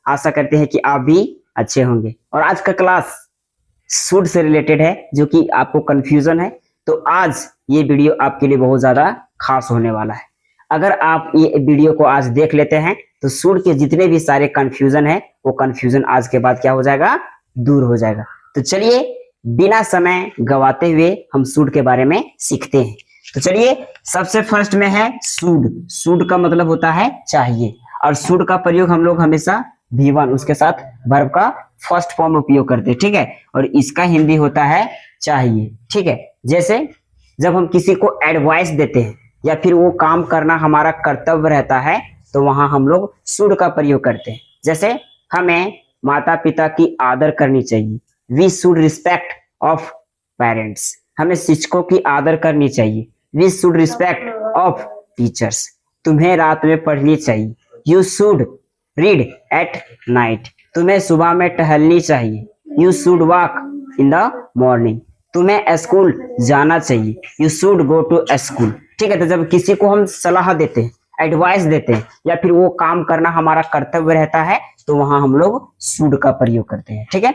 आशा करते हैं कि आप भी अच्छे होंगे। और आज का क्लास शुड से रिलेटेड है, जो कि आपको कंफ्यूजन है, तो आज ये वीडियो आपके लिए बहुत ज्यादा खास होने वाला है। अगर आप ये वीडियो को आज देख लेते हैं तो शुड के जितने भी सारे कंफ्यूजन है वो कंफ्यूजन आज के बाद क्या हो जाएगा, दूर हो जाएगा। तो चलिए बिना समय गवाते हुए हम शुड के बारे में सीखते हैं। तो चलिए सबसे फर्स्ट में है शुड। शुड का मतलब होता है चाहिए, और शुड का प्रयोग हम लोग हमेशा V1 उसके साथ वर्ब का फर्स्ट फॉर्म उपयोग करते हैं, ठीक है। और इसका हिंदी होता है चाहिए, ठीक है। जैसे जब हम किसी को एडवाइस देते हैं या फिर वो काम करना हमारा कर्तव्य रहता है तो वहां हम लोग शुड का प्रयोग करते हैं। जैसे हमें माता पिता की आदर करनी चाहिए, we should respect of parents. हमें शिक्षकों की आदर करनी चाहिए, we should respect of teachers. तुम्हें रात में पढ़नी चाहिए, you should read at night. तुम्हें सुबह में टहलनी चाहिए, you should walk in the morning. तुम्हें स्कूल जाना चाहिए, you should go to school, ठीक है। तो जब किसी को हम सलाह देते हैं, एडवाइस देते हैं या फिर वो काम करना हमारा कर्तव्य रहता है तो वहां हम लोग शुड का प्रयोग करते हैं, ठीक है।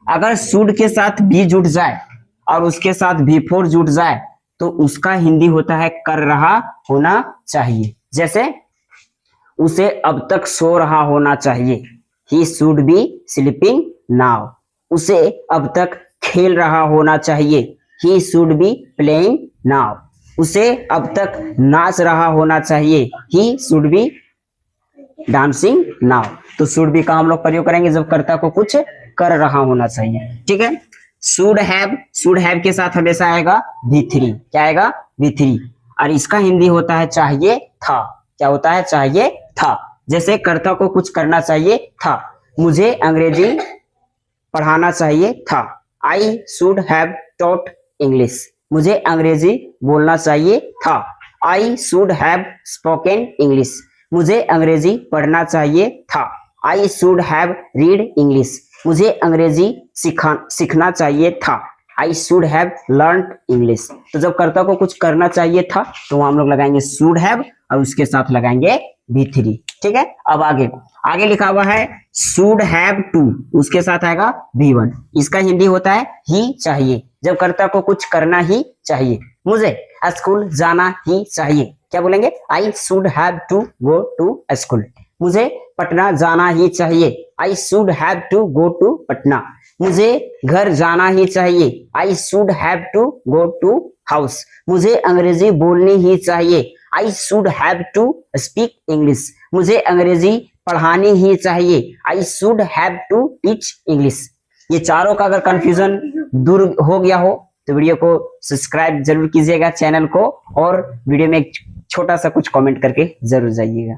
अगर शुड के साथ बी जुड़ जाए और उसके साथ बिफोर जुड़ जाए तो उसका हिंदी होता है कर रहा होना चाहिए। जैसे उसे अब तक सो रहा होना चाहिए, he should be sleeping now. उसे अब तक खेल रहा होना चाहिए, he should be playing now. उसे अब तक नाच रहा होना चाहिए, he should be dancing now. तो शुड बी का हम लोग प्रयोग करेंगे जब कर्ता को कुछ कर रहा होना चाहिए, ठीक है। शुड हैव के साथ हमेशा आएगा V3। क्या आएगा, V3। और इसका हिंदी होता है चाहिए था। क्या होता है, चाहिए था। जैसे कर्ता को कुछ करना चाहिए था, मुझे अंग्रेजी पढ़ाना चाहिए था, आई शुड हैव टॉट इंग्लिश। मुझे अंग्रेजी बोलना चाहिए था, आई शुड हैव स्पोकन इंग्लिश। मुझे अंग्रेजी पढ़ना चाहिए था, आई शुड हैव रीड इंग्लिश। मुझे अंग्रेजी सीखना चाहिए था, आई शुड हैव लर्न इंग्लिश। तो जब कर्ता को कुछ करना चाहिए था तो वहां हम लोग लगाएंगे शुड हैव और उसके साथ लगाएंगे V3, ठीक है। अब आगे लिखा हुआ है शुड हैव टू, उसके साथ आएगा V1। इसका हिंदी होता है ही चाहिए, जब कर्ता को कुछ करना ही चाहिए। मुझे स्कूल जाना ही चाहिए, क्या बोलेंगे, I should have to go to school. मुझे पटना जाना ही चाहिए, I should have to go to Patna. मुझे घर जाना ही चाहिए, I should have to go to house. मुझे अंग्रेजी बोलनी ही चाहिए, I should have to speak English. मुझे अंग्रेजी पढ़ानी ही चाहिए, I should have to teach English. ये चारों का अगर कंफ्यूजन दूर हो गया हो तो वीडियो को सब्सक्राइब जरूर कीजिएगा चैनल को, और वीडियो में एक छोटा सा कुछ कमेंट करके जरूर जाइएगा।